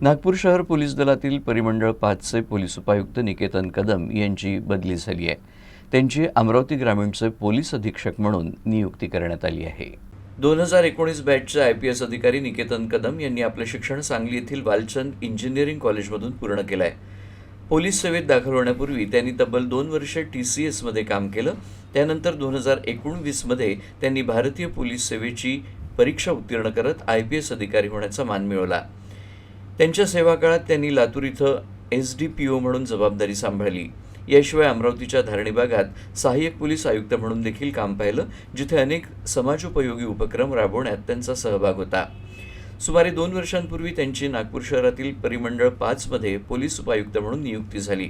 नागपूर शहर पोलीस दलातील परिमंडळ 5चे पोलीस उपायुक्त निकेतन कदम यांची बदली झाली आहे। त्यांची अमरावती ग्रामीणचे पोलीस अधीक्षक म्हणून नियुक्ती करण्यात आली आहे। 2019 बॅचचे IPS अधिकारी निकेतन कदम यांनी आपले शिक्षण सांगली येथील वालचंद इंजिनिअरिंग कॉलेजमधून पूर्ण केले आहे। पोलीस सेवेत दाखल होण्यापूर्वी त्यांनी तब्बल 2 वर्षे TCS मध्ये काम केलं। त्यानंतर 2019 मध्ये त्यांनी भारतीय पोलीस सेवेची परीक्षा उत्तीर्ण करत IPS अधिकारी होण्याचा मान मिळवला। त्यांच्या सेवा काळात त्यांनी लातूर इथं SDPO म्हणून जबाबदारी सांभाळली। याशिवाय अमरावतीच्या धारणी भागात सहाय्यक पोलीस आयुक्त म्हणून देखील काम पाहिलं, जिथे अनेक समाजोपयोगी उपक्रम राबवण्यात त्यांचा सहभाग होता। सुमारे 2 वर्षांपूर्वी त्यांची नागपूर शहरातील परिमंडळ 5 मध्ये पोलीस उपायुक्त म्हणून नियुक्ती झाली।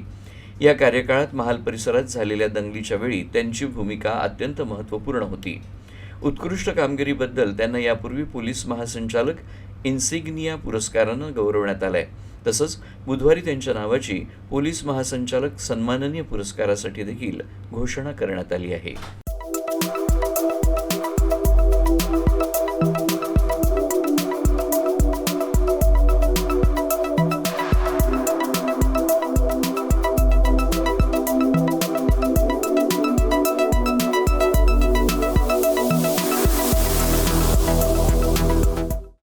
या कार्यकाळात महाल परिसरात झालेल्या दंगलीच्या वेळी त्यांची भूमिका अत्यंत महत्त्वपूर्ण होती। उत्कृष्ट कामगिरीबद्दल त्यांना यापूर्वी पोलीस महासंचालक इन्सिग्निया पुरस्कारानं गौरवण्यात आलंय। तसंच बुधवारी त्यांच्या नावाची पोलीस महासंचालक सन्माननीय पुरस्कारासाठी देखील घोषणा करण्यात आली आहे।